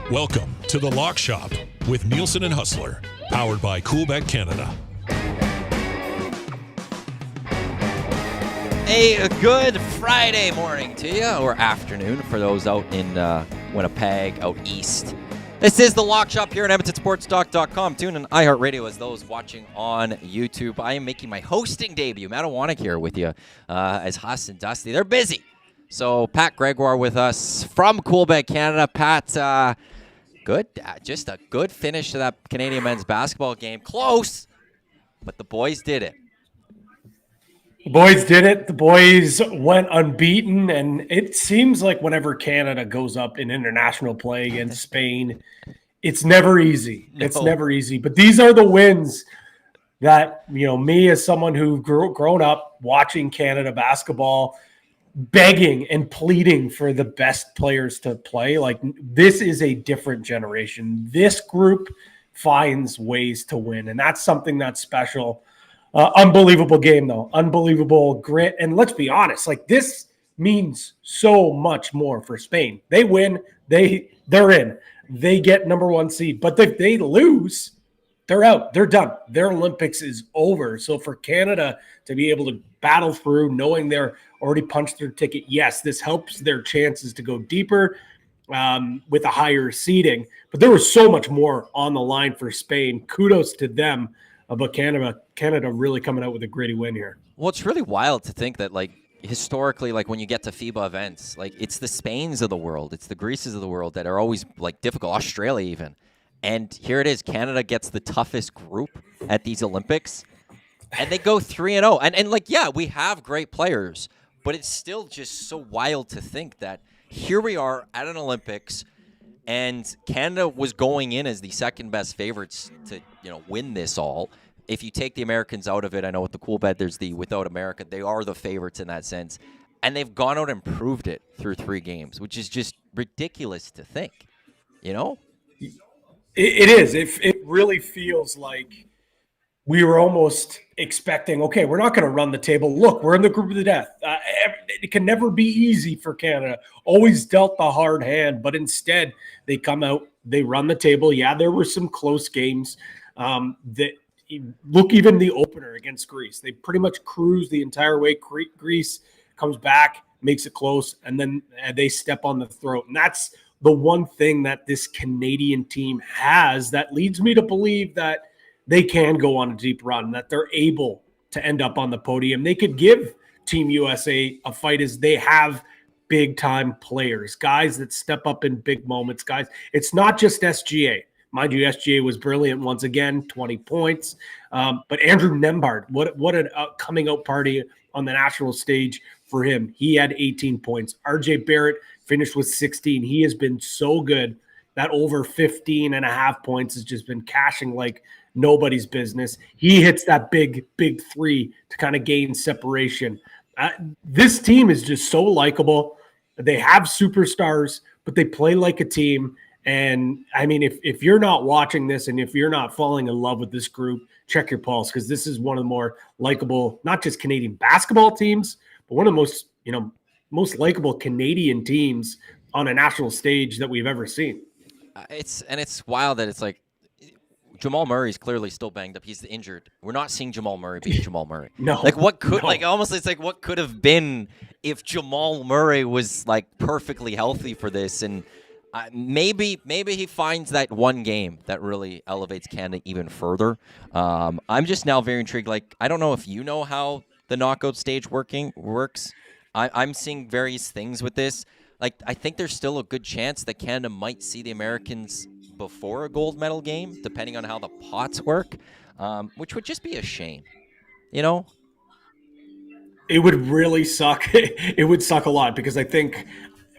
Welcome to The Lock Shop with Nielsen and Hustler, powered by Coolbet Canada. A good Friday morning to you, or afternoon for those out in Winnipeg, out east. This is The Lock Shop here at EdmontonSports.com. Tune in iHeartRadio as those watching on YouTube. I am making my hosting debut. Matt Iwanyk here with you as Huss and Dusty. They're busy. So Pat Gregoire with us from Coolbet Canada. Pat, good. Just a good finish to that Canadian men's basketball game. Close, but the boys did it. The boys did it. The boys went unbeaten, and it seems like whenever Canada goes up in international play against Spain, it's never easy. No. It's never easy. But these are the wins that, me as someone who grown up watching Canada basketball, begging and pleading for the best players to play. Like, this is a different generation. This group finds ways to win, and that's something that's special. Unbelievable game, though. Unbelievable grit. And let's be honest, this means so much more for Spain. They win, they're in. They get number one seed. But if they lose, they're out. They're done. Their Olympics is over. So for Canada to be able to battle through, knowing they're already punched their ticket, yes, this helps their chances to go deeper with a higher seeding. But there was so much more on the line for Spain. Kudos to them. But Canada really coming out with a gritty win here. Well, it's really wild to think that, historically, when you get to FIBA events, it's the Spains of the world, it's the Greaces of the world that are always, difficult, Australia even. And here it is, Canada gets the toughest group at these Olympics, and they go 3-0. And yeah, we have great players, but it's still just so wild to think that here we are at an Olympics, and Canada was going in as the second best favorites to, win this all. If you take the Americans out of it, I know with the Coolbet, there's the without America. They are the favorites in that sense. And they've gone out and proved it through 3 games, which is just ridiculous to think, It is. It really feels like we were almost expecting, okay, we're not going to run the table. Look, we're in the group of the death. It can never be easy for Canada. Always dealt the hard hand, but instead they come out, they run the table. Yeah, there were some close games. Look, even the opener against Greece, they pretty much cruise the entire way. Greece comes back, makes it close, and then they step on the throat. And that's the one thing that this Canadian team has that leads me to believe that they can go on a deep run, that they're able to end up on the podium. They could give Team USA a fight as they have big-time players, guys that step up in big moments, guys. It's not just SGA. Mind you, SGA was brilliant once again, 20 points. But Andrew Nembhard, what a coming out party on the national stage for him. He had 18 points. RJ Barrett finished with 16. He has been so good. That over 15.5 points has just been cashing like nobody's business. He hits that big 3 to kind of gain separation. This team is just so likable. They have superstars, but they play like a team. And, I mean, if you're not watching this and if you're not falling in love with this group, check your pulse, because this is one of the more likable, not just Canadian basketball teams, but one of the most, most likable Canadian teams on a national stage that we've ever seen. It's wild that it's Jamal Murray's clearly still banged up. He's injured. We're not seeing Jamal Murray being Jamal Murray. No. What could have been if Jamal Murray was perfectly healthy for this, and maybe he finds that one game that really elevates Canada even further. I'm just now very intrigued. I don't know if you know how the knockout stage works. I'm seeing various things with this. I think there's still a good chance that Canada might see the Americans before a gold medal game, depending on how the pots work, which would just be a shame, It would really suck. It would suck a lot, because I think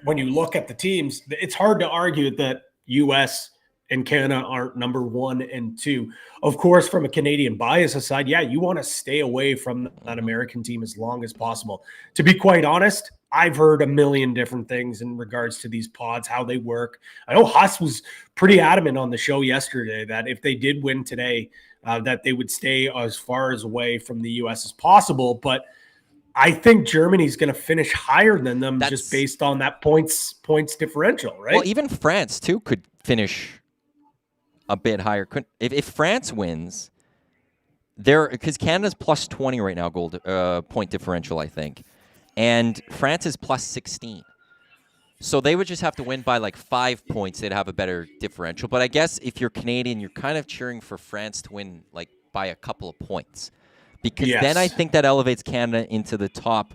when you look at the teams, it's hard to argue that U.S. and Canada aren't number 1 and 2. Of course, from a Canadian bias aside, yeah, you want to stay away from that American team as long as possible. To be quite honest, I've heard a million different things in regards to these pods, how they work. I know Huss was pretty adamant on the show yesterday that if they did win today, that they would stay as far as away from the U.S. as possible. But I think Germany's going to finish higher than them just based on that points differential, right? Well, even France, too, could finish a bit higher. If France wins, because Canada's plus 20 right now, point differential, I think. And France is plus 16. So they would just have to win by like 5 points. They'd have a better differential. But I guess if you're Canadian, you're kind of cheering for France to win like by a couple of points. Because then I think that elevates Canada into the top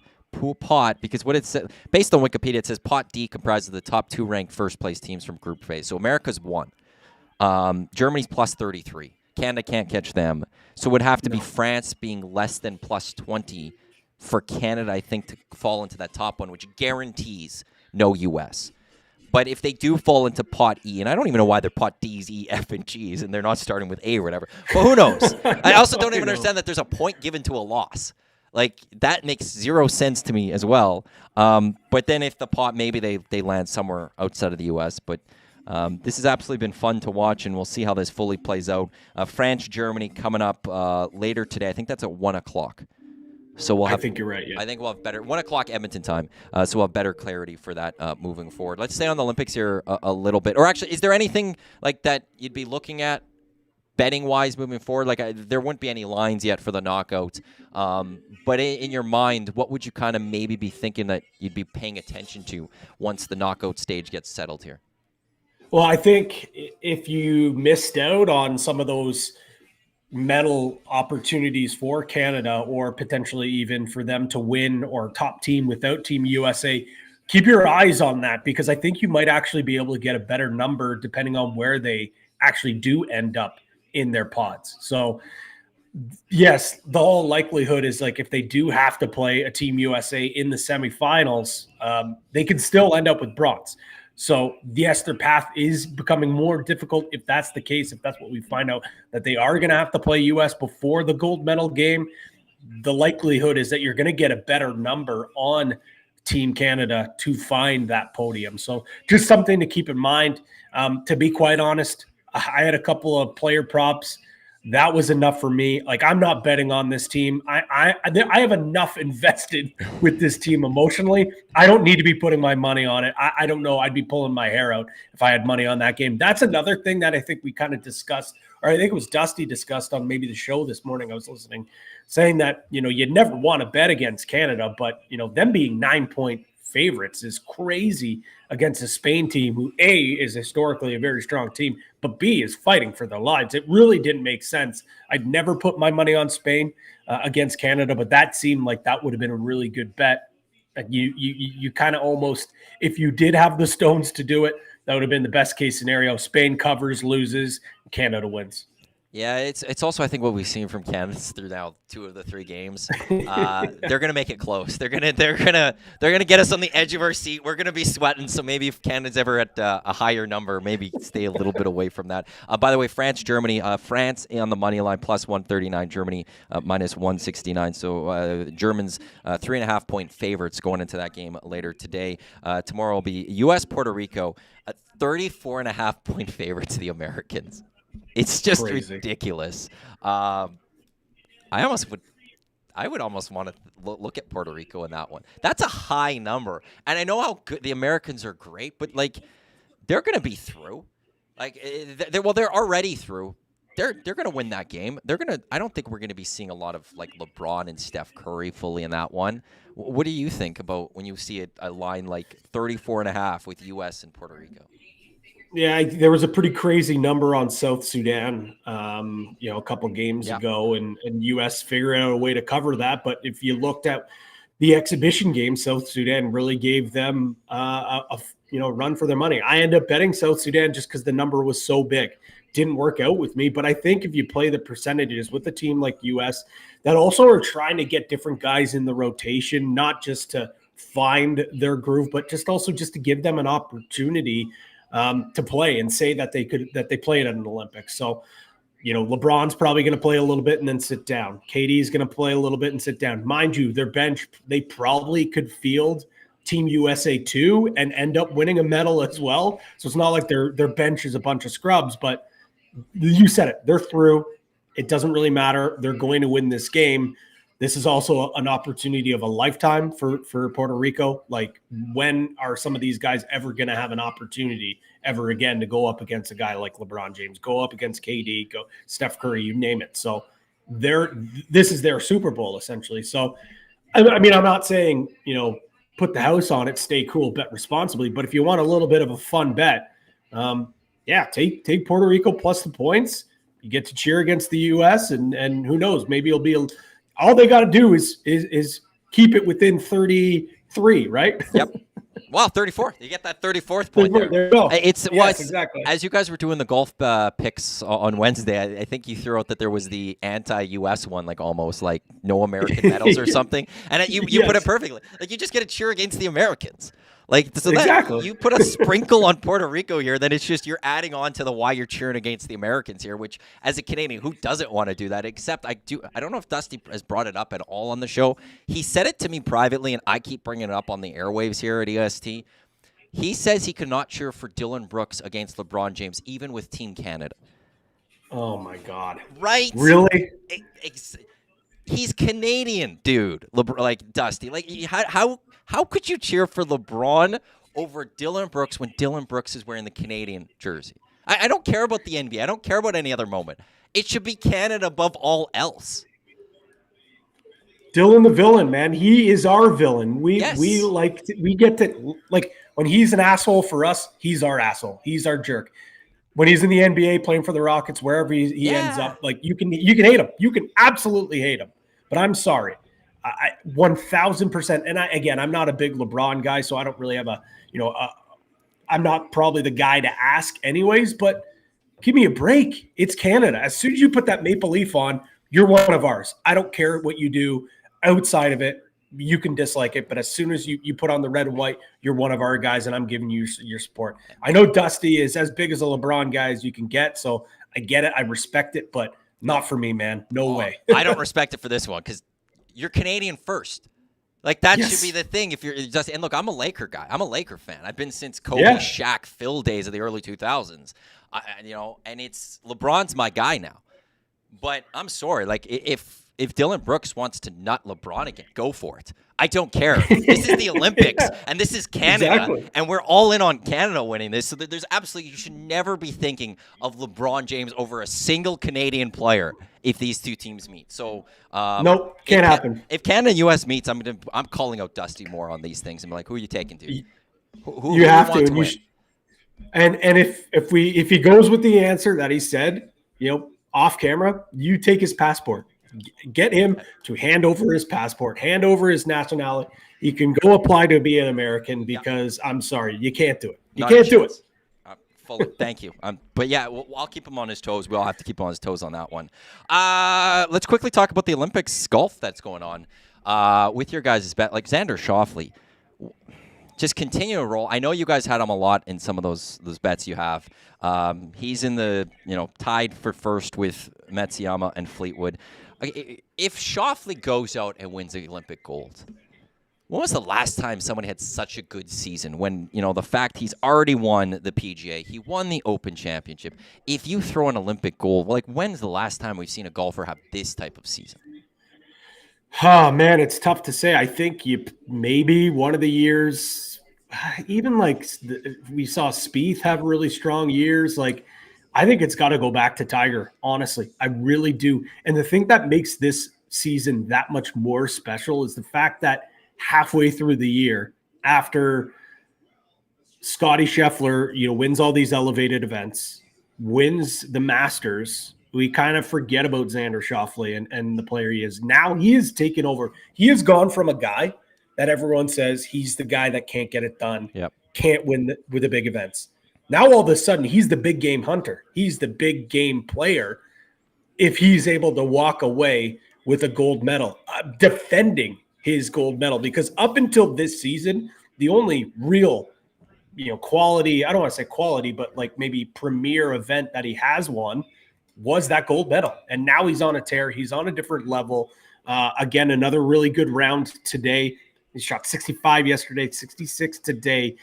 pot. Because what it says, based on Wikipedia, it says pot D comprises of the top 2 ranked first place teams from Group phase. So America's 1. Germany's plus 33. Canada can't catch them. So it would have to be France being less than plus 20 for Canada, I think, to fall into that top one, which guarantees no U.S. But if they do fall into pot E, and I don't even know why they're pot D's, E, F, and G's, and they're not starting with A or whatever, but who knows? I also don't even understand that there's a point given to a loss. Like, that makes zero sense to me as well. But then if the pot, maybe they land somewhere outside of the U.S., but this has absolutely been fun to watch, and we'll see how this fully plays out. France, Germany coming up later today. I think that's at 1 o'clock. So we'll have, I think you're right. Yeah. I think we'll have better 1 o'clock Edmonton time. So we'll have better clarity for that moving forward. Let's stay on the Olympics here a little bit. Or actually, is there anything like that you'd be looking at betting wise moving forward? Like there wouldn't be any lines yet for the knockouts. But in your mind, what would you kind of maybe be thinking that you'd be paying attention to once the knockout stage gets settled here? Well, I think if you missed out on some of those medal opportunities for Canada, or potentially even for them to win or top team without Team USA, keep your eyes on that, because I think you might actually be able to get a better number depending on where they actually do end up in their pods. So yes, the whole likelihood is like if they do have to play a Team USA in the semifinals, they could still end up with bronze. So yes, their path is becoming more difficult if that's the case, if that's what we find out, that they are going to have to play U.S. before the gold medal game. The likelihood is that you're going to get a better number on Team Canada to find that podium. So just something to keep in mind. To be quite honest, I had a couple of player props. That was enough for me. Like, I'm not betting on this team. I have enough invested with this team emotionally. I don't need to be putting my money on it. I don't know. I'd be pulling my hair out if I had money on that game. That's another thing that I think we kind of discussed, or I think it was Dusty discussed on maybe the show this morning. I was listening, saying that, you'd never want to bet against Canada, but, them being 9-point favorites is crazy against a Spain team who, A, is historically a very strong team, but B, is fighting for their lives. It really didn't make sense. I'd never put my money on Spain against Canada, but that seemed like that would have been a really good bet. And you kind of almost, if you did have the stones to do it, that would have been the best case scenario. Spain covers, loses, Canada wins. Yeah, it's also, I think, what we've seen from Canada through now 2 of the 3 games. They're gonna make it close. They're gonna get us on the edge of our seat. We're gonna be sweating. So maybe if Canada's ever at a higher number, maybe stay a little bit away from that. By the way, France, Germany. France on the money line plus 139. Germany minus 169. So Germans 3.5-point favorites going into that game later today. Tomorrow will be U.S. Puerto Rico. 34.5-point favorite to the Americans. It's just crazy. Ridiculous. I would almost want to look at Puerto Rico in that one. That's a high number, and I know how good the Americans are great, but like they're going to be through. Like they're already through. They're going to win that game. I don't think we're going to be seeing a lot of like LeBron and Steph Curry fully in that one. What do you think about when you see a line like 34.5 with U.S. and Puerto Rico? Yeah, there was a pretty crazy number on South Sudan, a couple games ago, and U.S. figured out a way to cover that. But if you looked at the exhibition game, South Sudan really gave them a run for their money. I ended up betting South Sudan just because the number was so big. Didn't work out with me, but I think if you play the percentages with a team like U.S. that also are trying to get different guys in the rotation, not just to find their groove, but just to give them an opportunity to play and say that they played at an Olympics. So, LeBron's probably going to play a little bit and then sit down. KD is going to play a little bit and sit down. Mind you, their bench, they probably could field Team USA 2 and end up winning a medal as well. So it's not like their bench is a bunch of scrubs, but you said it. They're through. It doesn't really matter. They're going to win this game. This is also an opportunity of a lifetime for Puerto Rico. Like, when are some of these guys ever going to have an opportunity ever again to go up against a guy like LeBron James, go up against KD, go Steph Curry, you name it. So this is their Super Bowl essentially. So, I mean, I'm not saying, put the house on it, stay cool, bet responsibly. But if you want a little bit of a fun bet, take Puerto Rico plus the points. You get to cheer against the U.S. and who knows, maybe it'll be all they got to do is keep it within 33, right? Yep. Wow, 34. You get that 34th point there. There you go. It's exactly. As you guys were doing the golf picks on Wednesday, I think you threw out that there was the anti-U.S. one, like almost like no American medals or something. And you put it perfectly. Like, you just get to cheer against the Americans. Like, so exactly. That you put a sprinkle on Puerto Rico here, then it's just you're adding on to the why you're cheering against the Americans here, which as a Canadian, who doesn't want to do that? Except I don't know if Dusty has brought it up at all on the show. He said it to me privately, and I keep bringing it up on the airwaves here at EST. He says he could not cheer for Dylan Brooks against LeBron James, even with Team Canada. Oh, my God. Right? Really? He's Canadian, dude. Like Dusty. Like, how could you cheer for LeBron over Dylan Brooks when Dylan Brooks is wearing the Canadian jersey? I don't care about the NBA. I don't care about any other moment. It should be Canada above all else. Dylan the villain, man. He is our villain. We get to, like, when he's an asshole for us, he's our asshole. He's our jerk. When he's in the NBA playing for the Rockets, wherever he ends up, like, you can hate him. You can absolutely hate him. But I'm sorry. I 1,000%. And I'm not a big LeBron guy, so I don't really have I'm not probably the guy to ask anyways, but give me a break. It's Canada. As soon as you put that maple leaf on, you're one of ours. I don't care what you do outside of it. You can dislike it, but as soon as you put on the red and white, you're one of our guys, and I'm giving you your support. I know Dusty is as big as a LeBron guy as you can get, so I get it. I respect it, but not for me, man. No way. I don't respect it for this one because you're Canadian first. Like, that should be the thing. If you're just, and look, I'm a Laker guy. I'm a Laker fan. I've been since Kobe, Shaq, Phil days of the early 2000s. And it's LeBron's my guy now. But I'm sorry. Like, if Dylan Brooks wants to nut LeBron again, go for it. I don't care. This is the Olympics, and this is Canada, and we're all in on Canada winning this. So there's absolutely, you should never be thinking of LeBron James over a single Canadian player if these two teams meet. So nope, can't happen. If Canada and U.S. meets, I'm calling out Dusty more on these things. I'm like, who are you taking to? Who you have to and win? And if he goes with the answer that he said, off camera, you take his passport. Get him to hand over his passport, hand over his nationality. He can go apply to be an American because I'm sorry, you can't do it. You can't do it. Thank you. But yeah, I'll keep him on his toes. We'll have to keep him on his toes on that one. Let's quickly talk about the Olympics golf that's going on with your guys' bet. Like, Xander Schauffele, just continue to roll. I know you guys had him a lot in some of those bets you have. He's in the tied for first with Matsuyama and Fleetwood. If Schauffele goes out and wins the Olympic gold, when was the last time someone had such a good season? When, the fact he's already won the PGA, he won the Open Championship. If you throw an Olympic gold, like, when's the last time we've seen a golfer have this type of season? Oh, man, it's tough to say. I think maybe one of the years, even like we saw Spieth have really strong years. Like, I think it's got to go back to Tiger, honestly. I really do. And the thing that makes this season that much more special is the fact that halfway through the year, after Scottie Scheffler, wins all these elevated events, wins the Masters, we kind of forget about Xander Schauffele and the player he is. Now he is taken over. He has gone from a guy that everyone says he's the guy that can't get it done, can't win with the big events. Now, all of a sudden, he's the big game hunter. He's the big game player if he's able to walk away with a gold medal, defending his gold medal. Because up until this season, the only real quality, I don't want to say quality, but like maybe premier event that he has won was that gold medal. And now he's on a tear. He's on a different level. Again, another really good round today. He shot 65 yesterday, 66 today.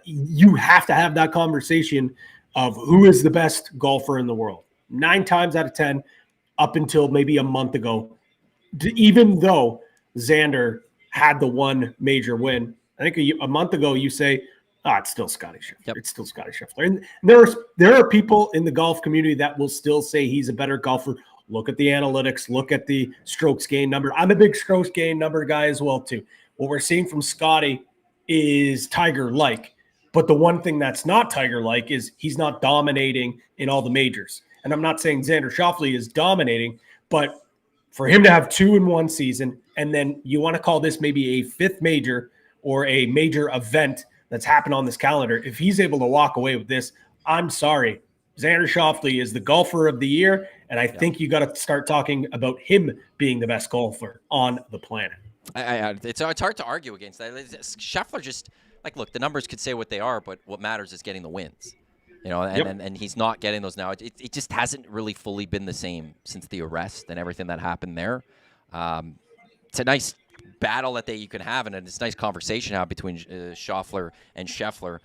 You have to have that conversation of who is the best golfer in the world. 9 times out of 10, up until maybe a month ago, even though Xander had the one major win, I think a month ago you say, it's still Scotty Scheffler. Yep. It's still Scotty Scheffler. And there are people in the golf community that will still say he's a better golfer. Look at the analytics. Look at the strokes gain number. I'm a big strokes gain number guy as well, too. What we're seeing from Scotty is Tiger-like. But the one thing that's not Tiger-like is he's not dominating in all the majors. And I'm not saying Xander Schauffele is dominating, but for him to have 2 in one season, and then you want to call this maybe a 5th major or a major event that's happened on this calendar, if he's able to walk away with this, I'm sorry. Xander Schauffele is the golfer of the year, and I think you got to start talking about him being the best golfer on the planet. It's hard to argue against that. Scheffler just, look, the numbers could say what they are, but what matters is getting the wins. And he's not getting those now. It just hasn't really fully been the same since the arrest and everything that happened there. It's a nice battle that you can have, and it's a nice conversation now between Schauffele and Scheffler.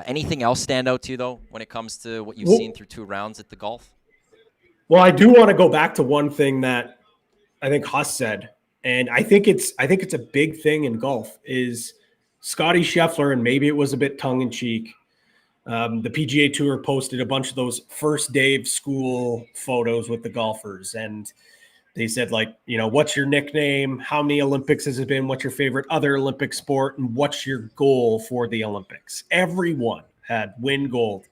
Anything else stand out to you, though, when it comes to what you've seen through 2 rounds at the golf? Well, I do want to go back to one thing that I think Huss said, and I think it's a big thing in golf, is Scotty Scheffler, and maybe it was a bit tongue-in-cheek, the PGA Tour posted a bunch of those first day of school photos with the golfers, and they said, what's your nickname? How many Olympics has it been? What's your favorite other Olympic sport? And what's your goal for the Olympics? Everyone had win gold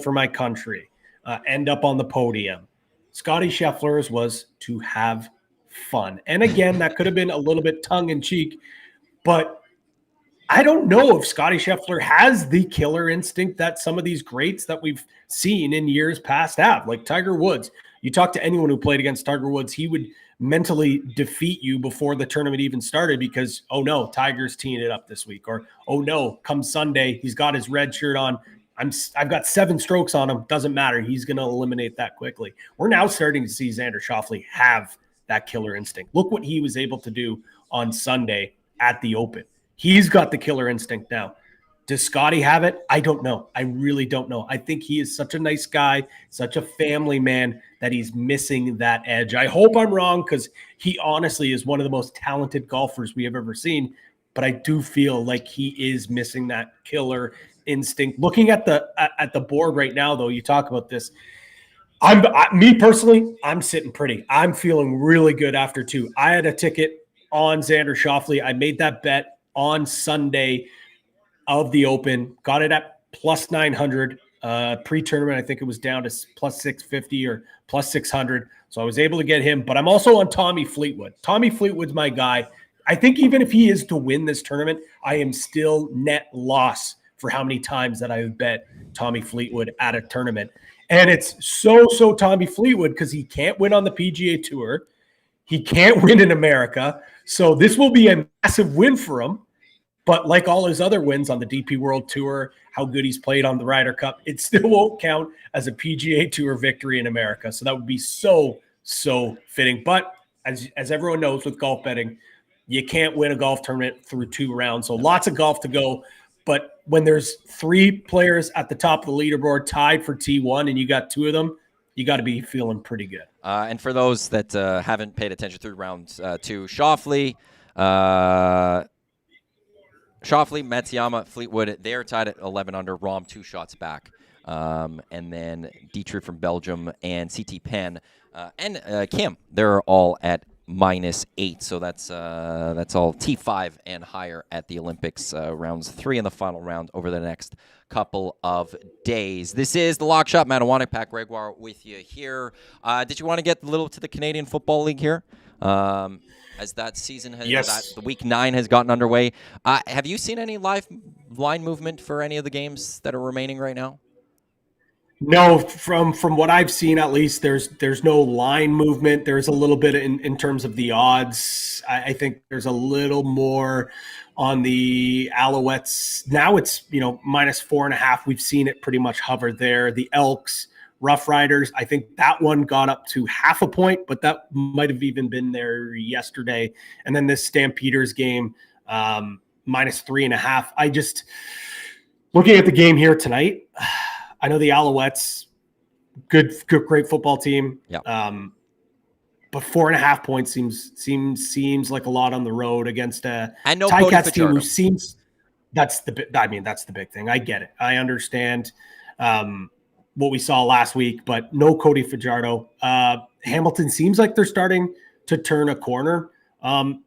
for my country, end up on the podium. Scotty Scheffler's was to have fun. And again, that could have been a little bit tongue-in-cheek, but I don't know if Scotty Scheffler has the killer instinct that some of these greats that we've seen in years past have, like Tiger Woods. You talk to anyone who played against Tiger Woods, he would mentally defeat you before the tournament even started because, oh no, Tiger's teeing it up this week. Or, oh no, come Sunday, he's got his red shirt on. I've got 7 strokes on him. Doesn't matter. He's going to eliminate that quickly. We're now starting to see Xander Schauffele have that killer instinct. Look what he was able to do on Sunday at the Open. He's got the killer instinct now. Does Scotty have it? I don't know. I really don't know. I think he is such a nice guy, such a family man, that he's missing that edge. I hope I'm wrong, because he honestly is one of the most talented golfers we have ever seen. But I do feel like he is missing that killer instinct. Looking at the board right now, though, you talk about this. Me personally, I'm sitting pretty. I'm feeling really good after 2. I had a ticket on Xander Schauffele. I made that bet on Sunday of the Open, got it at plus 900. Pre-tournament, I think it was down to plus 650 or plus 600. So I was able to get him, but I'm also on Tommy Fleetwood. Tommy Fleetwood's my guy. I think even if he is to win this tournament, I am still net loss for how many times that I've bet Tommy Fleetwood at a tournament. And it's so Tommy Fleetwood because he can't win on the PGA Tour. He can't win in America. So this will be a massive win for him. But like all his other wins on the DP World Tour, how good he's played on the Ryder Cup, it still won't count as a PGA Tour victory in America. So that would be so fitting. But as everyone knows with golf betting, you can't win a golf tournament through 2 rounds. So lots of golf to go. But when there's 3 players at the top of the leaderboard tied for T1 and you got 2 of them, you got to be feeling pretty good. And for those that haven't paid attention through round 2, Schauffele, Matsuyama, Fleetwood, they are tied at 11 under. Rahm 2 shots back. And then Dietrich from Belgium and CT Penn and Kim, they're all at -8. So that's all T5 and higher at the Olympics. Rounds 3 in the final round over the next couple of days. This is the Lock Shop. Matt Iwanyk, Pat Gregoire with you here. Did you want to get a little to the Canadian Football League here? As that season has, the week 9 has gotten underway. Have you seen any live line movement for any of the games that are remaining right now? No, from what I've seen, at least there's no line movement. There's a little bit in terms of the odds. I think there's a little more on the Alouettes. Now it's, -4.5. We've seen it pretty much hover there. The Elks, Rough Riders, I think that one got up to 0.5 point, but that might have even been there yesterday. And then this Stampeders game, -3.5. I just, looking at the game here tonight, I know the Alouettes, great football team. Yeah. But 4.5 points seems like a lot on the road against a and no Ticats team who Fajardo. seems that's the big thing. I get it. I understand what we saw last week, but no Cody Fajardo. Hamilton seems like they're starting to turn a corner. The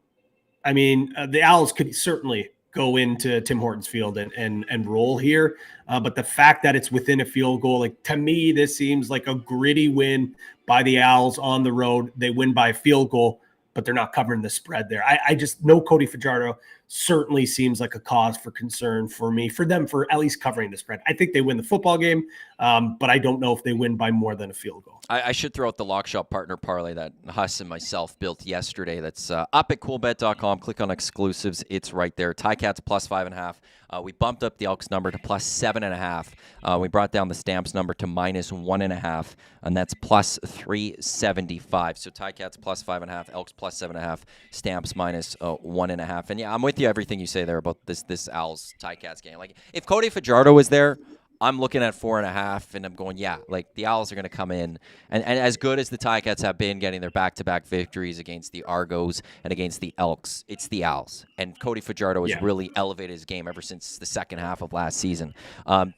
Owls could certainly go into Tim Hortons Field and roll here. But the fact that it's within a field goal, like, to me, this seems like a gritty win by the Owls on the road. They win by a field goal, but they're not covering the spread there. I just know Cody Fajardo certainly seems like a cause for concern for me, for them, for at least covering the spread. I think they win the football game, but I don't know if they win by more than a field goal. I should throw out the lock shop partner parlay that Huss and myself built yesterday. That's up at coolbet.com. Click on exclusives. It's right there. Ticats plus 5.5. We bumped up the Elks number to plus 7.5. We brought down the Stamps number to minus 1.5, and that's plus 375. So Ticats plus 5.5, Elks plus 7.5, Stamps minus 1.5. And yeah, I'm with you everything you say there about this Owls Ticats game. Like, if Cody Fajardo was there, I'm looking at 4.5, and I'm going, yeah, like, the Owls are going to come in. And as good as the Ticats have been getting their back-to-back victories against the Argos and against the Elks, it's the Owls. And Cody Fajardo has really elevated his game ever since the second half of last season.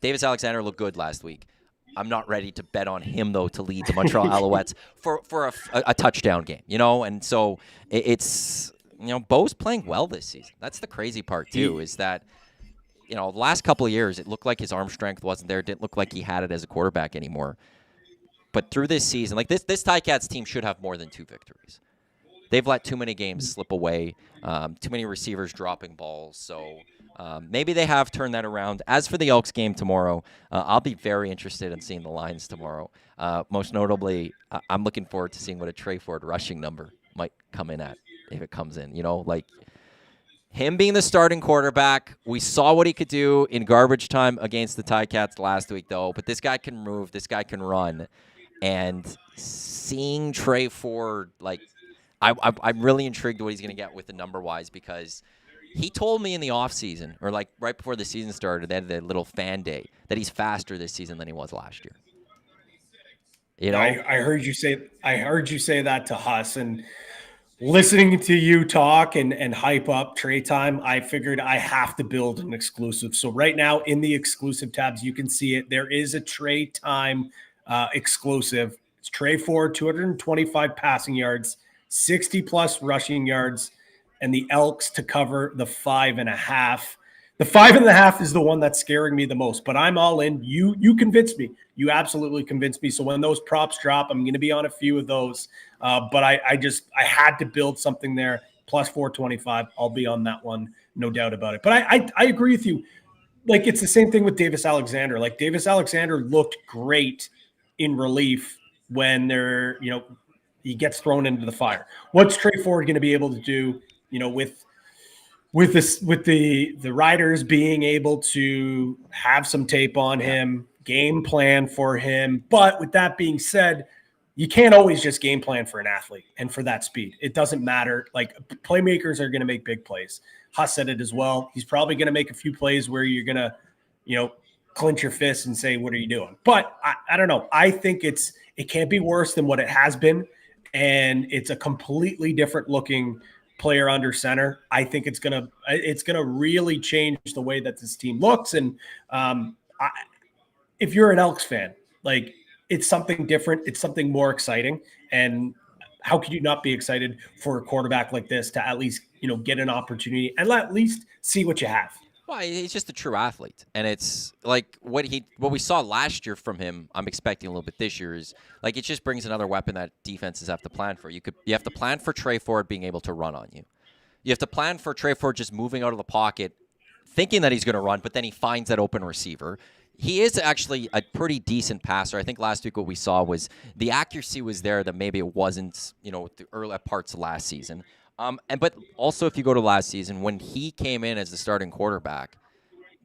Davis Alexander looked good last week. I'm not ready to bet on him, though, to lead the Montreal Alouettes for a touchdown game, And so it's, Bo's playing well this season. That's the crazy part, too, is that, the last couple of years, it looked like his arm strength wasn't there. It didn't look like he had it as a quarterback anymore. But through this season, like, this Ticats team should have more than 2 victories. They've let too many games slip away, too many receivers dropping balls. So maybe they have turned that around. As for the Elks game tomorrow, I'll be very interested in seeing the lines tomorrow. Most notably, I'm looking forward to seeing what a Trey Ford rushing number might come in at if it comes in. Him being the starting quarterback, we saw what he could do in garbage time against the Ticats last week, though. But this guy can move. This guy can run. And seeing Trey Ford, like, I'm really intrigued what he's going to get with the number-wise, because he told me in the offseason, or like right before the season started, they had a little fan day, that he's faster this season than he was last year. I heard you say that to Huss, and listening to you talk and hype up Trey time, I figured I have to build an exclusive. So right now in the exclusive tabs, you can see it. There is a Trey time exclusive. It's Trey Ford, 225 passing yards, 60-plus rushing yards, and the Elks to cover the 5.5. The 5.5 is the one that's scaring me the most, but I'm all in. You convinced me. You absolutely convinced me. So when those props drop, I'm going to be on a few of those. But I had to build something there. Plus 425. I'll be on that one, no doubt about it. But I agree with you. Like, it's the same thing with Davis Alexander. Like, Davis Alexander looked great in relief when he gets thrown into the fire. What's Trey Ford going to be able to do, with the riders being able to have some tape on him, game plan for him? But with that being said, you can't always just game plan for an athlete and for that speed. It doesn't matter. Like, playmakers are going to make big plays. Huss said it as well. He's probably going to make a few plays where you're going to, clench your fists and say, what are you doing? But I don't know. I think it can't be worse than what it has been. And it's a completely different looking player under center. I think it's gonna really change the way that this team looks. And if you're an Elks fan, like, it's something different. It's something more exciting. And how could you not be excited for a quarterback like this to at least, get an opportunity and at least see what you have? Well, he's just a true athlete, and it's like what we saw last year from him. I'm expecting a little bit this year is, like, it just brings another weapon that defenses have to plan for. You have to plan for Trey Ford being able to run on you. You have to plan for Trey Ford just moving out of the pocket, thinking that he's going to run, but then he finds that open receiver. He is actually a pretty decent passer. I think last week what we saw was the accuracy was there that maybe it wasn't, the early parts of last season. But also, if you go to last season, when he came in as the starting quarterback,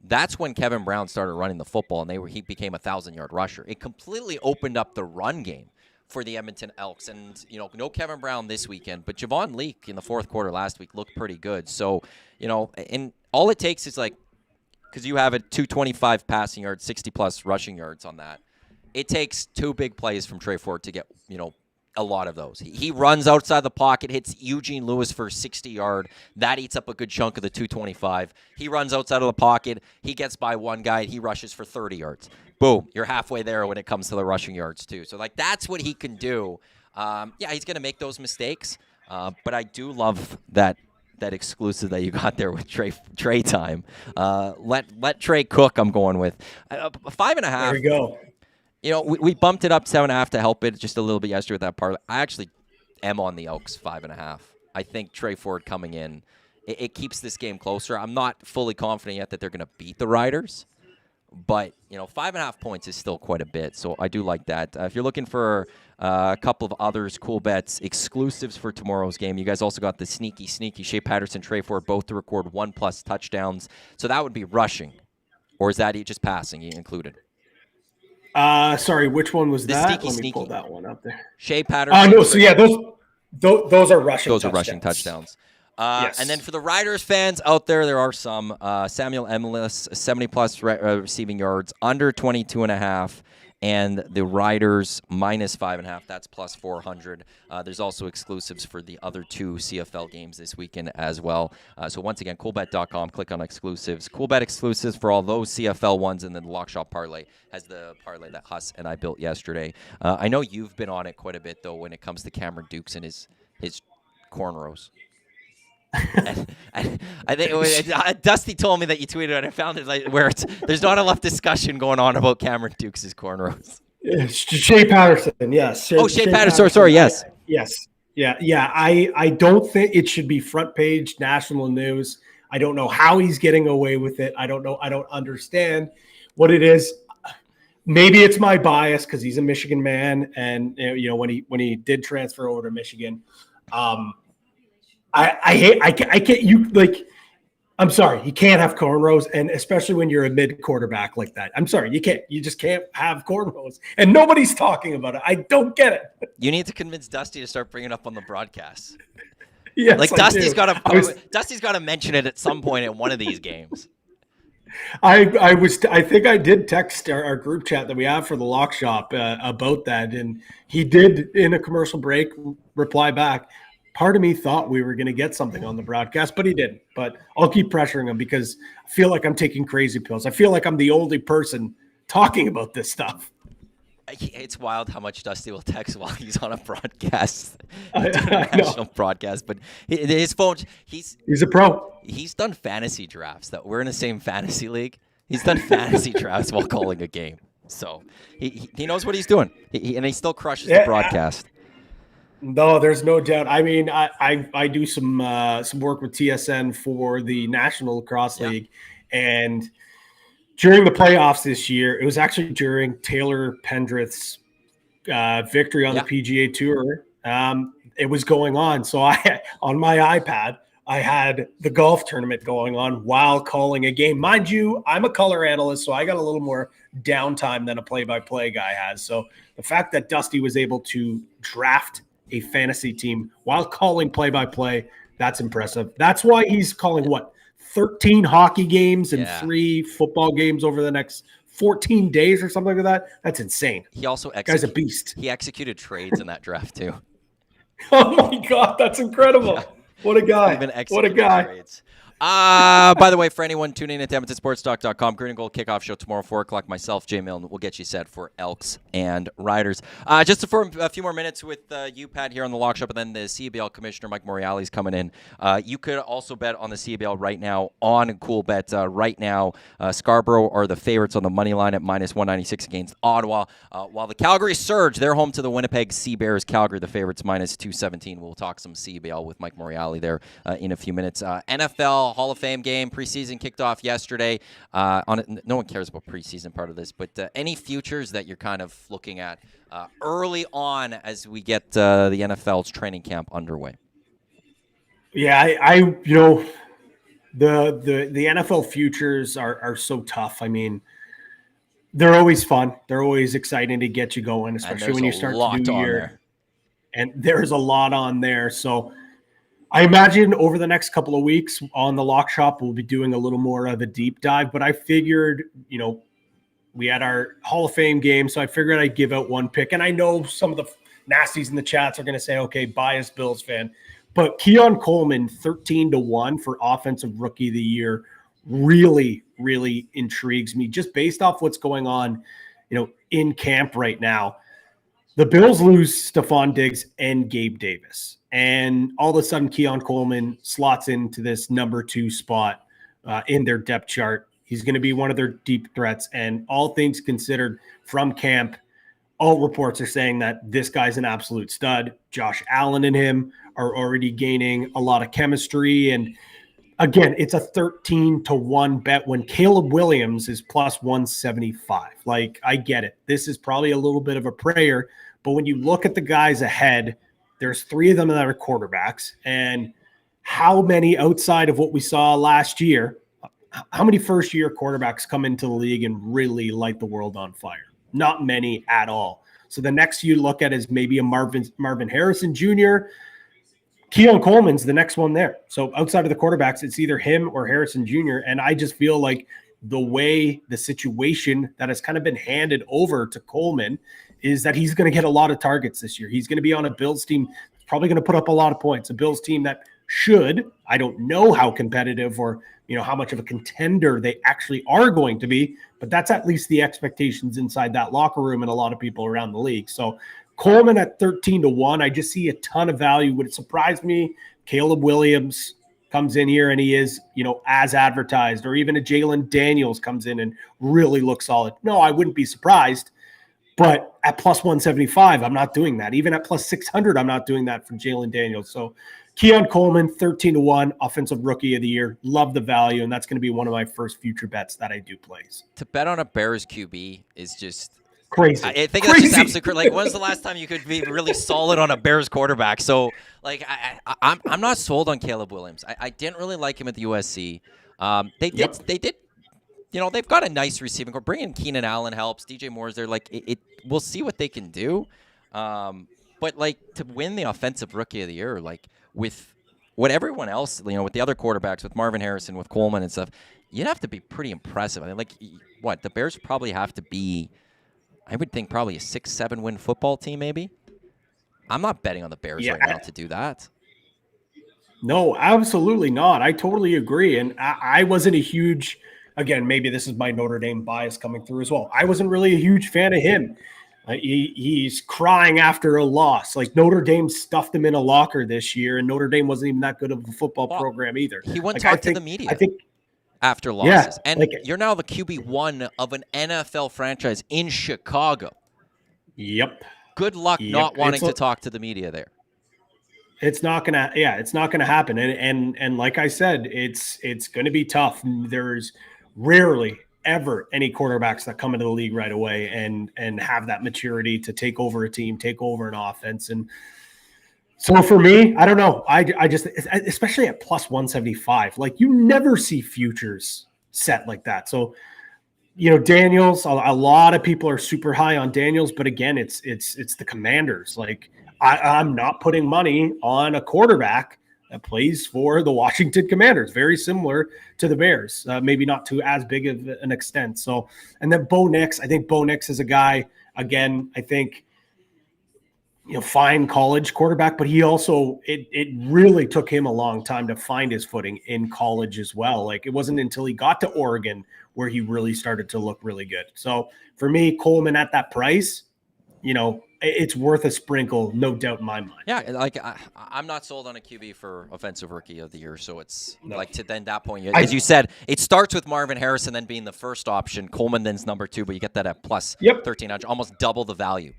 that's when Kevin Brown started running the football, and he became a 1,000-yard rusher. It completely opened up the run game for the Edmonton Elks. And, no Kevin Brown this weekend, but Javon Leake in the fourth quarter last week looked pretty good. So, and all it takes is because you have a 225 passing yards, 60-plus rushing yards on that. It takes 2 big plays from Trey Ford to get, a lot of those. He runs outside the pocket, hits Eugene Lewis for a 60-yard. That eats up a good chunk of the 225. He runs outside of the pocket. He gets by one guy. He rushes for 30 yards. Boom. You're halfway there when it comes to the rushing yards, too. So, that's what he can do. He's going to make those mistakes. But I do love that exclusive that you got there with Trey time. Let Trey cook, I'm going with. 5.5. There we go. We bumped it up 7.5 to help it just a little bit yesterday with that parlay. I actually am on the Elks 5.5. I think Trey Ford coming in, it keeps this game closer. I'm not fully confident yet that they're going to beat the Riders, but 5.5 points is still quite a bit. So I do like that. If you're looking for a couple of others, cool bets, exclusives for tomorrow's game, you guys also got the sneaky Shea Patterson, Trey Ford, both to record 1+ touchdowns. So that would be rushing, or is that just passing included? Sorry, which one was that? Let me pull that one up there. Shea Patterson. No, so yeah, those are rushing. Those are rushing touchdowns. Yes. And then for the Riders fans out there are some. Samuel Emilus, 70-plus receiving yards, under 22.5. And the Riders -5.5. That's plus 400. There's also exclusives for the other 2 CFL games this weekend as well. So once again, Coolbet.com. Click on exclusives. Coolbet exclusives for all those CFL ones, and then the Lock Shop Parlay has the parlay that Huss and I built yesterday. I know you've been on it quite a bit though when it comes to Cameron Dukes and his cornrows. I think Dusty told me that you tweeted it. I found it where there's not enough discussion going on about Cameron Dukes' cornrows. Shea Patterson, yes. Shea Patterson. Sorry, yes. Yes. Yeah. I don't think it should be front page national news. I don't know how he's getting away with it. I don't know. I don't understand what it is. Maybe it's my bias because he's a Michigan man, and when he did transfer over to Michigan. I can't. I'm sorry, you can't have cornrows, and especially when you're a mid quarterback like that. I'm sorry, you can't. You just can't have cornrows, and nobody's talking about it. I don't get it. You need to convince Dusty to start bringing it up on the broadcast. Yes, Dusty's got to mention it at some point in one of these games. I think I did text our group chat that we have for the Lock Shop about that, and he did in a commercial break reply back. Part of me thought we were going to get something on the broadcast, but he didn't. But I'll keep pressuring him because I feel like I'm taking crazy pills. I feel like I'm the only person talking about this stuff. It's wild how much Dusty will text while he's on a broadcast, national broadcast. But his phone, he's a pro. He's done fantasy drafts. That we're in the same fantasy league. He's done fantasy drafts while calling a game, so he knows what he's doing. And he still crushes the broadcast. No, there's no doubt. I mean, I do some work with TSN for the National Lacrosse League, and during the playoffs this year, it was actually during Taylor Pendrith's victory on the PGA Tour. It was going on, so on my iPad I had the golf tournament going on while calling a game. Mind you, I'm a color analyst, so I got a little more downtime than a play-by-play guy has. So the fact that Dusty was able to draft a fantasy team while calling play-by-play, that's impressive. That's why he's calling 13 hockey games and 3 football games over the next 14 days or something like that. That's insane. He also guy's a beast. He executed trades in that draft too. Oh my God, that's incredible. Yeah. What a guy. What a guy. Trades. By the way, for anyone tuning in to EdmontonSportsTalk.com, Green and Gold kickoff show tomorrow, 4 o'clock. Myself, Jay Milne, will get you set for Elks and Riders. Just for a few more minutes with you, Pat, here on the Lock Shop, and then the CEBL Commissioner, Mike Morreale, is coming in. You could also bet on the CEBL right now on Coolbet. Right now, Scarborough are the favorites on the money line at -196 against Ottawa, while the Calgary Surge, they're home to the Winnipeg Sea Bears. Calgary, the favorites, -217. We'll talk some CEBL with Mike Morreale there in a few minutes. NFL Hall of Fame game, preseason kicked off yesterday. No one cares about preseason part of this, but any futures that you're kind of looking at early on as we get the NFL's training camp underway? Yeah, I you know, the NFL futures are so tough. I mean, they're always fun. They're always exciting to get you going, And especially there's when a you start to lot do on your, there. and there's a lot on there. So I imagine over the next couple of weeks on the Lock Shop, we'll be doing a little more of a deep dive. But I figured, you know, we had our Hall of Fame game, so I figured I'd give out one pick. And I know some of the nasties in the chats are going to say, okay, biased Bills fan. But Keon Coleman, 13-1 for Offensive Rookie of the Year, really, really intrigues me just based off what's going on, you know, in camp right now. The Bills lose Stephon Diggs and Gabe Davis. And all of a sudden, Keon Coleman slots into this number 2 spot in their depth chart. He's going to be one of their deep threats. And all things considered from camp, all reports are saying that this guy's an absolute stud. Josh Allen and him are already gaining a lot of chemistry. And again, it's a 13-1 bet when Caleb Williams is plus 175. Like, I get it. This is probably a little bit of a prayer. But when you look at the guys ahead, there's 3 of them that are quarterbacks. And how many outside of what we saw last year, how many first-year quarterbacks come into the league and really light the world on fire? Not many at all. So the next you look at is maybe a Marvin Harrison Jr. Keon Coleman's the next one there. So outside of the quarterbacks, it's either him or Harrison Jr. And I just feel like the way the situation that has kind of been handed over to Coleman is that he's going to get a lot of targets this year. He's going to be on a Bills team that's probably going to put up a lot of points. A Bills team that should, I don't know how competitive or, you know, how much of a contender they actually are going to be, but that's at least the expectations inside that locker room and a lot of people around the league. So Coleman at 13-1, I just see a ton of value. Would it surprise me? Caleb Williams comes in here and he is, you know, as advertised, or even a Jalen Daniels comes in and really looks solid. No, I wouldn't be surprised. But at plus 175, I'm not doing that. Even at plus 600, I'm not doing that for Jalen Daniels. So Keon Coleman, 13-1, Offensive Rookie of the Year. Love the value, and that's going to be one of my first future bets that I do place. To bet on a Bears QB is just crazy. I think that's just absolutely crazy. Like, when's the last time you could be really solid on a Bears quarterback? So, like, I'm not sold on Caleb Williams. I didn't really like him at the USC. They did. You know, they've got a nice receiving core. Bringing Keenan Allen helps. DJ Moore's there. Like, we'll see what they can do. But, like, to win the Offensive Rookie of the Year, like, with what everyone else, you know, with the other quarterbacks, with Marvin Harrison, with Coleman and stuff, you'd have to be pretty impressive. I mean, like, what? The Bears probably have to be, I would think, probably a 6-7 win football team, maybe. I'm not betting on the Bears right now to do that. No, absolutely not. I totally agree. And I wasn't a huge, again, maybe this is my Notre Dame bias coming through as well. I wasn't really a huge fan of him. He's crying after a loss. Like, Notre Dame stuffed him in a locker this year, and Notre Dame wasn't even that good of a football program either. He wouldn't talk to the media. I think after losses. And you're now the QB1 of an NFL franchise in Chicago. Yep. Good luck not wanting to talk to the media there. It's not gonna happen. And like I said, it's gonna be tough. There's rarely ever any quarterbacks that come into the league right away and have that maturity to take over a team, take over an offense. And so for me, I don't know. I just, especially at plus 175, like, you never see futures set like that. So, you know, Daniels, a lot of people are super high on Daniels, but again, it's the Commanders. Like, I'm not putting money on a quarterback that plays for the Washington Commanders. Very similar to the Bears, maybe not to as big of an extent. So, and then Bo Nix, I think Bo Nix is a guy, again, I think, you know, fine college quarterback, but he also, it really took him a long time to find his footing in college as well. Like, it wasn't until he got to Oregon where he really started to look really good. So for me, Coleman at that price, you know, it's worth a sprinkle, no doubt in my mind. Yeah, like, I'm not sold on a QB for Offensive Rookie of the Year, so it's like, to then that point, as you said, it starts with Marvin Harrison then being the first option, Coleman then's number 2, but you get that at plus 1,300, almost double the value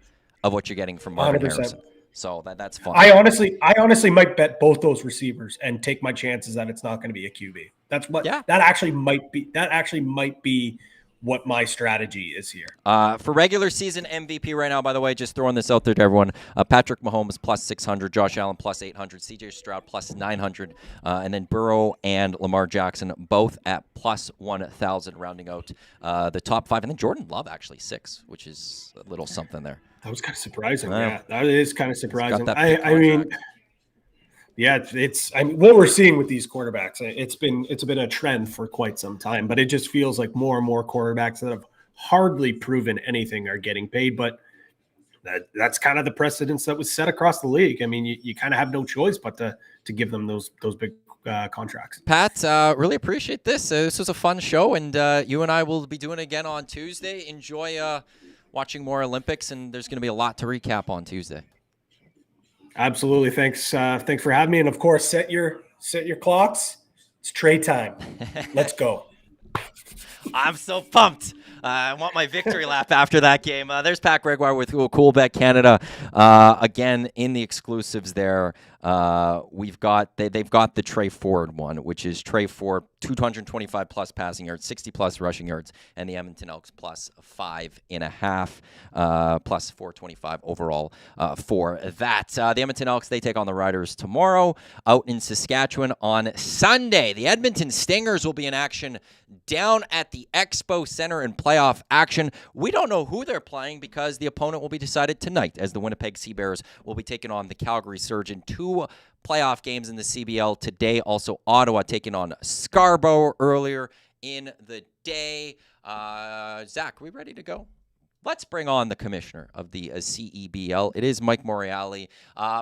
of what you're getting from Marvin 100%. Harrison. So that's fun. I honestly might bet both those receivers and take my chances that it's not going to be a QB. That's what that actually might be what my strategy is here. For regular season MVP right now, by the way, just throwing this out there to everyone, Patrick Mahomes plus 600, Josh Allen plus 800, CJ Stroud plus 900, and then Burrow and Lamar Jackson both at plus 1,000, rounding out the top 5. And then Jordan Love actually 6, which is a little something there. That was kind of surprising. Yeah, that is kind of surprising. I mean, yeah, what we're seeing with these quarterbacks, it's been a trend for quite some time, but it just feels like more and more quarterbacks that have hardly proven anything are getting paid. But that's kind of the precedence that was set across the league. I mean, you kind of have no choice but to give them those big contracts. Pat, really appreciate this. This was a fun show, and you and I will be doing it again on Tuesday. Enjoy watching more Olympics, and there's going to be a lot to recap on Tuesday. Absolutely. Thanks for having me. And of course, set your clocks. It's tray time. Let's go. I'm so pumped. I want my victory lap after that game. There's Pat Gregoire with Coolbet Canada. Again, in the exclusives there, they've got the Trey Ford one, which is Trey Ford, 225 plus passing yards, 60 plus rushing yards, and the Edmonton Elks plus 5.5, plus 425 overall for that. The Edmonton Elks, they take on the Riders tomorrow out in Saskatchewan on Sunday. The Edmonton Stingers will be in action down at the Expo Center in playoff action. We don't know who they're playing because the opponent will be decided tonight as the Winnipeg Sea Bears will be taking on the Calgary Surge in 2 playoff games in the CBL today. Also, Ottawa taking on Scarborough earlier in the day. Zach, are we ready to go? Let's bring on the commissioner of the CEBL. It is Mike Morreale.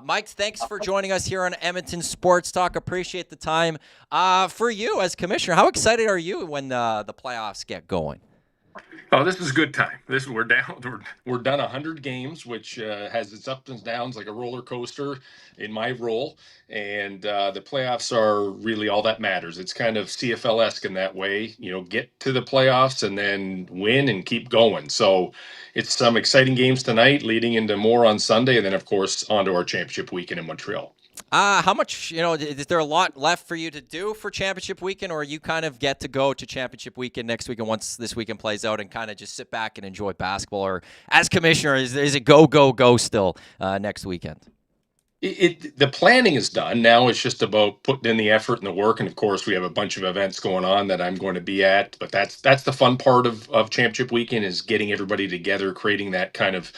Mike, thanks for joining us here on Edmonton Sports Talk. Appreciate the time. For you as commissioner, how excited are you when the playoffs get going? Oh, this is a good time. We're done 100 games, which has its ups and downs like a roller coaster in my role. And the playoffs are really all that matters. It's kind of CFL-esque in that way, get to the playoffs and then win and keep going. So it's some exciting games tonight, leading into more on Sunday, and then, of course, on to our championship weekend in Montreal. How much, is there a lot left for you to do for championship weekend, or you kind of get to go to championship weekend next weekend once this weekend plays out and kind of just sit back and enjoy basketball? Or as commissioner, is it go still next weekend? The planning is done. Now it's just about putting in the effort and the work. And of course, we have a bunch of events going on that I'm going to be at. But that's the fun part of championship weekend, is getting everybody together, creating that kind of,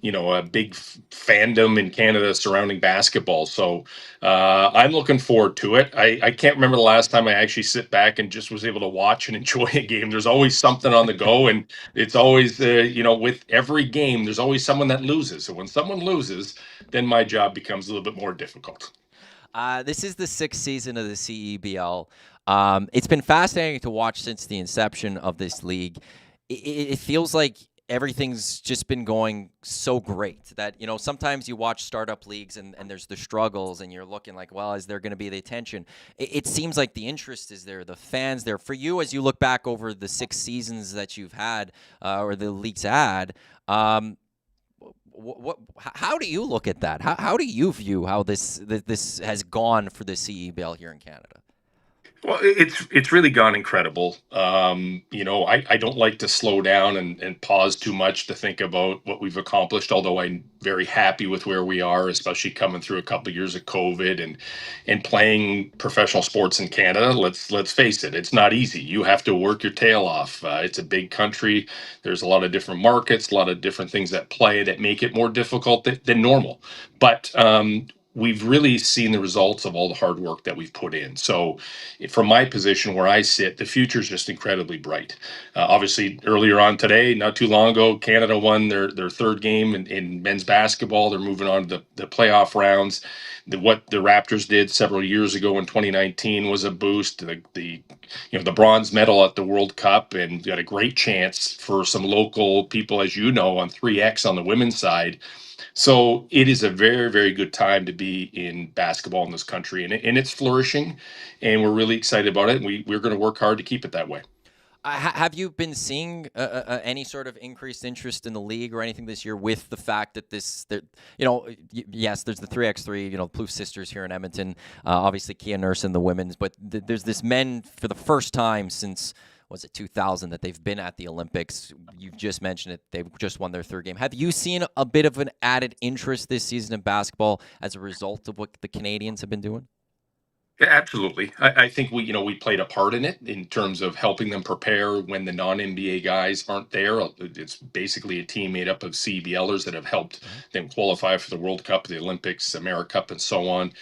a big fandom in Canada surrounding basketball. So I'm looking forward to it. I can't remember the last time I actually sit back and just was able to watch and enjoy a game. There's always something on the go, and it's always, with every game, there's always someone that loses. So when someone loses, then my job becomes a little bit more difficult. This is the 6th season of the CEBL. It's been fascinating to watch since the inception of this league. It feels like everything's just been going so great that, sometimes you watch startup leagues and there's the struggles and you're looking like, well, is there going to be the attention? It seems like the interest is there, the fans there. For you, as you look back over the 6 seasons that you've had or the league's had, how do you look at that? How do you view how this has gone for the CEBL here in Canada? Well, it's really gone incredible. I don't like to slow down and pause too much to think about what we've accomplished, although I'm very happy with where we are, especially coming through a couple of years of COVID and playing professional sports in Canada. Let's face it, it's not easy. You have to work your tail off. It's a big country. There's a lot of different markets, a lot of different things that play that make it more difficult than normal. But we've really seen the results of all the hard work that we've put in. So from my position where I sit, the future is just incredibly bright. Obviously, earlier on today, not too long ago, Canada won their 3rd game in men's basketball. They're moving on to the playoff rounds. What the Raptors did several years ago in 2019 was a boost. The bronze medal at the World Cup, and got a great chance for some local people, as you know, on 3X on the women's side. So it is a very, very good time to be in basketball in this country, and it's flourishing, and we're really excited about it. And we're going to work hard to keep it that way. Have you been seeing any sort of increased interest in the league or anything this year with the fact that yes, there's the 3x3, Plouffe sisters here in Edmonton, obviously Kia Nurse and the women's, but there's this men for the first time since was it 2000 that they've been at the Olympics. You've just mentioned it. They've just won their third game. Have you seen a bit of an added interest this season in basketball as a result of what the Canadians have been doing? Yeah, absolutely. I think we played a part in it in terms of helping them prepare when the non-NBA guys aren't there. It's basically a team made up of CEBLers that have helped them qualify for the World Cup, the Olympics, AmeriCup, and so on.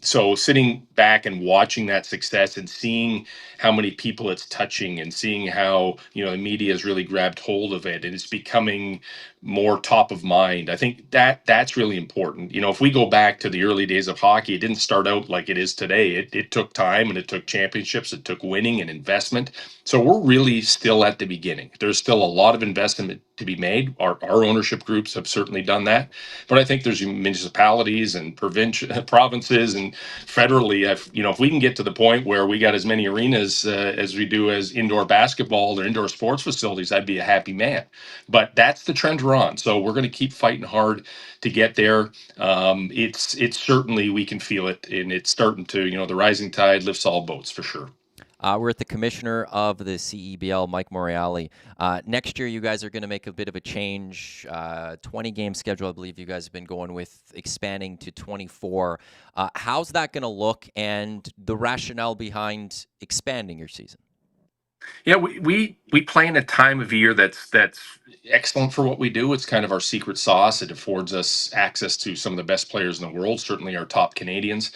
So sitting back and watching that success and seeing how many people it's touching and seeing how the media has really grabbed hold of it and it's becoming more top of mind. I think that's really important. If we go back to the early days of hockey, it didn't start out like it is today. It took time and it took championships. It took winning and investment. So we're really still at the beginning. There's still a lot of investment to be made. Our ownership groups have certainly done that. But I think there's municipalities and provinces and federally, if we can get to the point where we got as many arenas as we do as indoor basketball or indoor sports facilities, I'd be a happy man. But that's the trend we're on. So we're going to keep fighting hard to get there. It's certainly, we can feel it, and it's starting to, the rising tide lifts all boats for sure. We're at the commissioner of the CEBL, Mike Morreale. Next year, you guys are going to make a bit of a change. 20-game schedule, I believe you guys have been going with, expanding to 24. How's that going to look, and the rationale behind expanding your season? Yeah, we play in a time of year that's excellent for what we do. It's kind of our secret sauce. It affords us access to some of the best players in the world, certainly our top Canadians,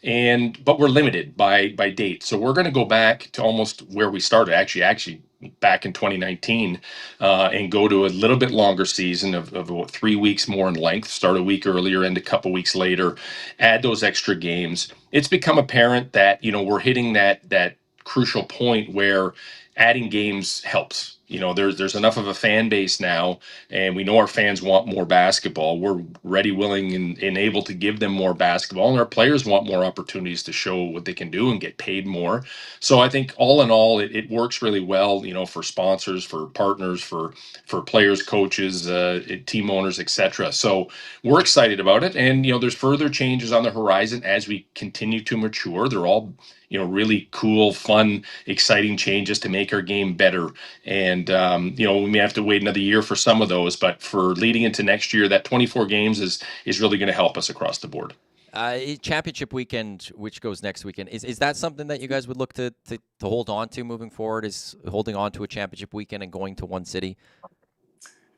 but we're limited by date. So we're going to go back to almost where we started, actually back in 2019, and go to a little bit longer season of about 3 weeks more in length. Start a week earlier, end a couple weeks later. Add those extra games. It's become apparent that we're hitting that crucial point where adding games helps. There's enough of a fan base now, and we know our fans want more basketball. We're ready, willing, and able to give them more basketball, and our players want more opportunities to show what they can do and get paid more. So I think all in all, it works really well, for sponsors, for partners, for players, coaches, team owners, etc. So we're excited about it, and there's further changes on the horizon as we continue to mature. They're all really cool, fun, exciting changes to make our game better. And, we may have to wait another year for some of those, but for leading into next year, that 24 games is really going to help us across the board. Championship weekend, which goes next weekend, is that something that you guys would look to hold on to moving forward, is holding on to a championship weekend and going to one city?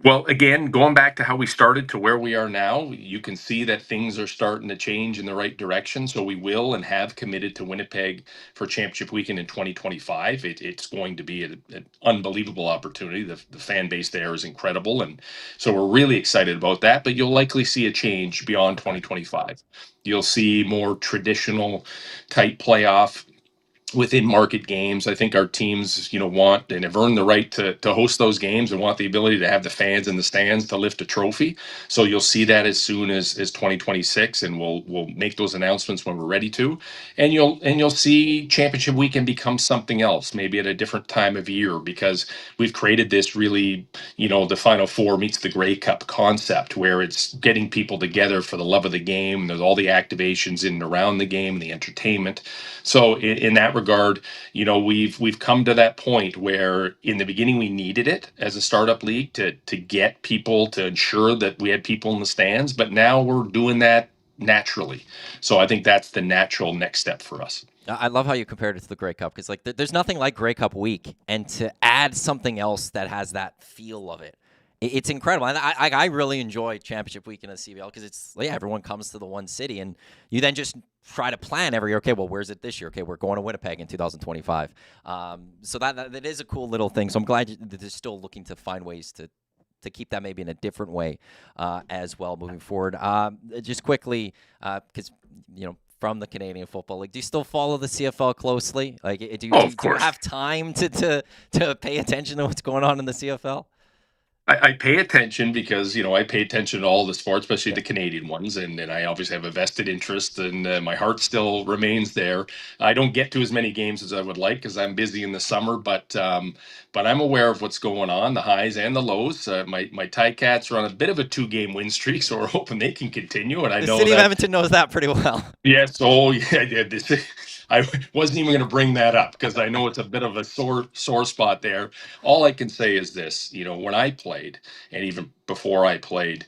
Well, again, going back to how we started to where we are now, you can see that things are starting to change in the right direction. So we will and have committed to Winnipeg for Championship Weekend in 2025. It's going to be an unbelievable opportunity. The fan base there is incredible. And so we're really excited about that. But you'll likely see a change beyond 2025. You'll see more traditional type playoff within market games. I think our teams, want and have earned the right to host those games and want the ability to have the fans in the stands to lift a trophy. So you'll see that as soon as 2026, and we'll make those announcements when we're ready to. And you'll see Championship Weekend become something else, maybe at a different time of year, because we've created this really, the Final Four meets the Grey Cup concept, where it's getting people together for the love of the game. There's all the activations in and around the game and the entertainment. So in that regard, we've come to that point where in the beginning we needed it as a startup league to get people, to ensure that we had people in the stands, but now we're doing that naturally. So I think that's the natural next step for us. I love how you compared it to the Grey Cup, because there's nothing like Grey Cup week, and to add something else that has that feel of it, it's incredible. And I really enjoy Championship Weekend at CBL, because everyone comes to the one city, and you then just try to plan every year. Okay, well, where's it this year? Okay, we're going to Winnipeg in 2025. So that is a cool little thing. So I'm glad that they're still looking to find ways to keep that maybe in a different way as well moving forward. Just quickly, because from the Canadian Football League, do you still follow the CFL closely? Do you have time to pay attention to what's going on in the CFL? I pay attention because, I pay attention to all the sports, especially the Canadian ones. And I obviously have a vested interest, and my heart still remains there. I don't get to as many games as I would like because I'm busy in the summer, but I'm aware of what's going on, the highs and the lows. My Ticats are on a bit of a 2-game win streak, so we're hoping they can continue. And I know the city of Edmonton knows that pretty well. Yes. Oh, yeah. I wasn't even going to bring that up because I know it's a bit of a sore spot there. All I can say is this, when I played, and even before I played,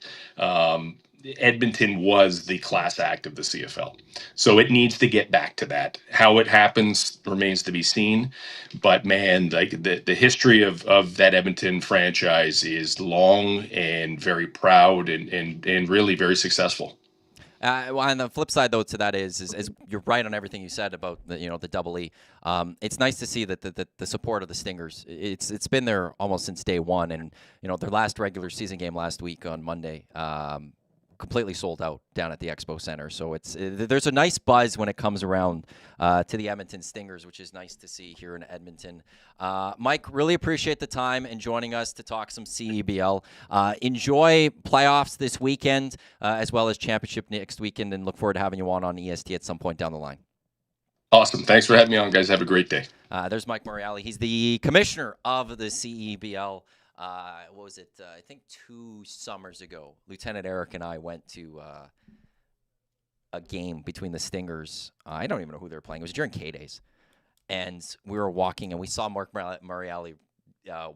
Edmonton was the class act of the CFL. So it needs to get back to that. How it happens remains to be seen. But man, like the history of that Edmonton franchise is long and very proud and really very successful. Well, on the flip side, though, to that is you're right on everything you said about the Double E. It's nice to see that the support of the Stingers. It's been there almost since day one, and their last regular season game last week on Monday. Completely sold out down at the Expo Center. So there's a nice buzz when it comes around to the Edmonton Stingers, which is nice to see here in Edmonton. Mike, really appreciate the time and joining us to talk some CEBL. Enjoy playoffs this weekend as well as championship next weekend, and look forward to having you on EST at some point down the line. Awesome. Thanks for having me on, guys. Have a great day. There's Mike Morreale. He's the commissioner of the CEBL. What was it? I think 2 summers ago, Lieutenant Eric and I went to a game between the Stingers. I don't even know who they were playing. It was during K-Days. And we were walking, and we saw Mark Morreale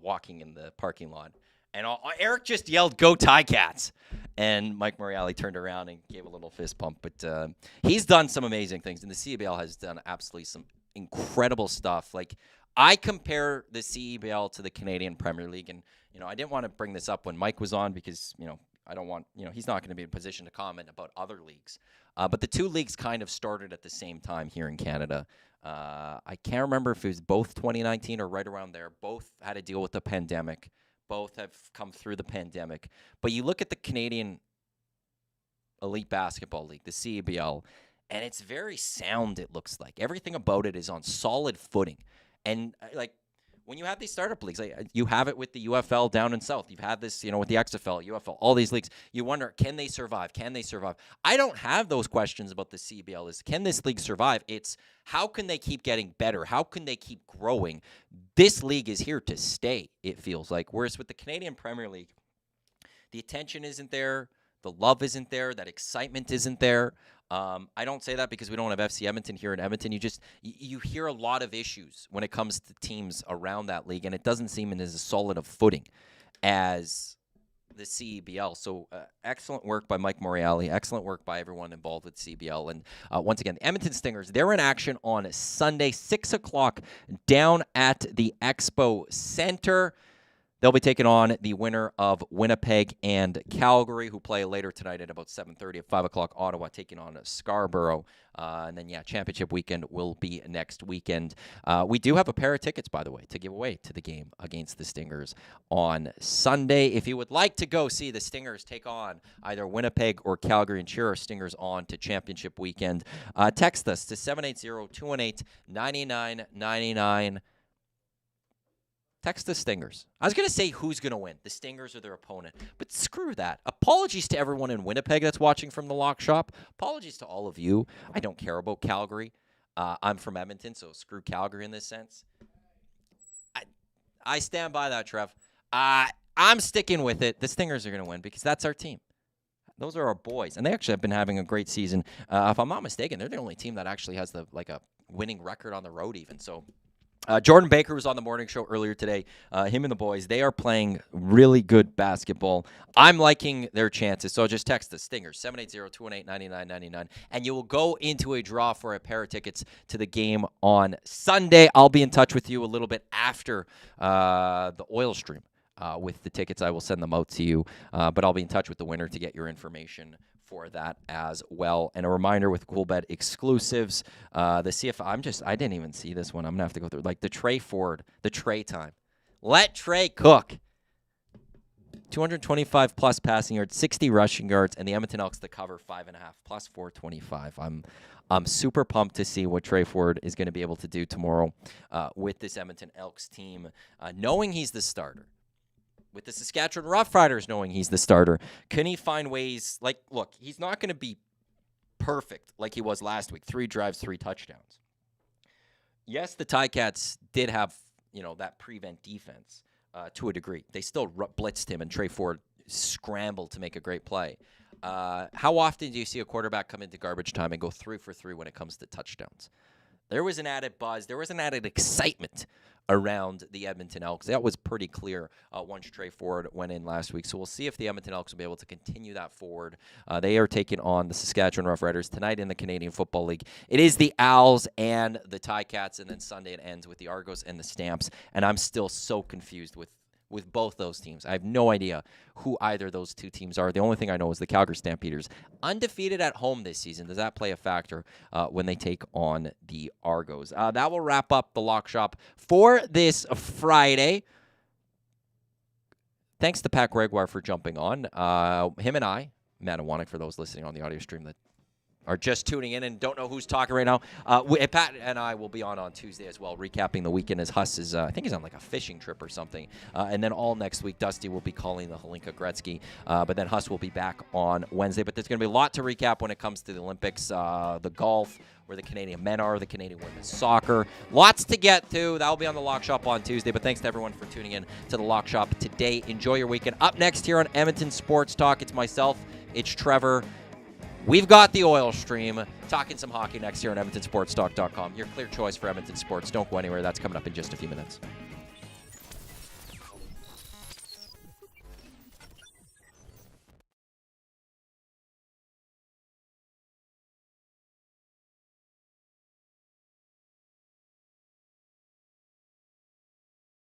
walking in the parking lot. And Eric just yelled, "Go Ticats!" And Mike Morreale turned around and gave a little fist pump. But he's done some amazing things, and the CEBL has done absolutely some incredible stuff. Like, I compare the CEBL to the Canadian Premier League, and I didn't want to bring this up when Mike was on because I don't want he's not going to be in a position to comment about other leagues. But the 2 leagues kind of started at the same time here in Canada. I can't remember if it was both 2019 or right around there. Both had to deal with the pandemic. Both have come through the pandemic. But you look at the Canadian Elite Basketball League, the CEBL, and it's very sound. It looks like everything about it is on solid footing. And like when you have these startup leagues, like you have it with the UFL down in South. You've had this, with the XFL, UFL, all these leagues. You wonder, can they survive? Can they survive? I don't have those questions about the CBL. Is can this league survive? It's how can they keep getting better? How can they keep growing? This league is here to stay, it feels like. Whereas with the Canadian Premier League, the attention isn't there. The love isn't there. That excitement isn't there. I don't say that because we don't have FC Edmonton here in Edmonton. You hear a lot of issues when it comes to teams around that league, and it doesn't seem in as solid of footing as the CEBL. So excellent work by Mike Morreale. Excellent work by everyone involved with CEBL. And once again, the Edmonton Stingers, they're in action on Sunday, 6 o'clock down at the Expo Center. They'll be taking on the winner of Winnipeg and Calgary, who play later tonight at about 7:30 at 5 o'clock. Ottawa taking on Scarborough. And then, championship weekend will be next weekend. We do have a pair of tickets, by the way, to give away to the game against the Stingers on Sunday. If you would like to go see the Stingers take on either Winnipeg or Calgary and cheer our Stingers on to championship weekend, text us to 780-218-9999. Text the Stingers. I was going to say who's going to win, the Stingers or their opponent, but screw that. Apologies to everyone in Winnipeg that's watching from the Lock Shop. Apologies to all of you. I don't care about Calgary. I'm from Edmonton, so screw Calgary in this sense. I stand by that, Trev. I'm sticking with it. The Stingers are going to win because that's our team. Those are our boys, and they actually have been having a great season. If I'm not mistaken, they're the only team that actually has a winning record on the road even, so... Jordan Baker was on the morning show earlier today. Him and the boys, they are playing really good basketball. I'm liking their chances, so just text the Stingers, 780-218-9999, and you will go into a draw for a pair of tickets to the game on Sunday. I'll be in touch with you a little bit after the oil stream with the tickets. I will send them out to you, but I'll be in touch with the winner to get your information for that as well. And a reminder with Coolbet exclusives, the CFL, I didn't even see this one. I'm going to have to go through, the Trey Ford, the Trey time. Let Trey cook. 225 plus passing yards, 60 rushing yards, and the Edmonton Elks to cover 5.5 plus 425. I'm super pumped to see what Trey Ford is going to be able to do tomorrow with this Edmonton Elks team, knowing he's the starter. With the Saskatchewan Roughriders knowing he's the starter, can he find ways, look, he's not going to be perfect like he was last week. 3 drives, 3 touchdowns. Yes, the Ticats did have, that prevent defense to a degree. They still blitzed him, and Trey Ford scrambled to make a great play. How often do you see a quarterback come into garbage time and go 3 for 3 when it comes to touchdowns? There was an added buzz. There was an added excitement around the Edmonton Elks. That was pretty clear once Trey Ford went in last week. So we'll see if the Edmonton Elks will be able to continue that forward. They are taking on the Saskatchewan Roughriders tonight in the Canadian Football League. It is the Owls and the Ticats, and then Sunday it ends with the Argos and the Stamps. And I'm still so confused with both those teams. I have no idea who either of those two teams are. The only thing I know is the Calgary Stampeders, undefeated at home this season. Does that play a factor when they take on the Argos? That will wrap up the Lock Shop for this Friday. Thanks to Pat Gregoire for jumping on. Him and I, Matt Iwanyk, for those listening on the audio stream that are just tuning in and don't know who's talking right now. Pat and I will be on Tuesday as well, recapping the weekend as Huss is, I think he's on like a fishing trip or something. And then all next week, Dusty will be calling the Hlinka Gretzky. But then Huss will be back on Wednesday. But there's going to be a lot to recap when it comes to the Olympics, the golf, where the Canadian men are, the Canadian women's soccer. Lots to get to. That will be on the Lock Shop on Tuesday. But thanks to everyone for tuning in to the Lock Shop today. Enjoy your weekend. Up next here on Edmonton Sports Talk, it's myself, it's Trevor. We've got the oil stream, talking some hockey next year on EdmontonSportsTalk.com. Your clear choice for Edmonton Sports. Don't go anywhere. That's coming up in just a few minutes.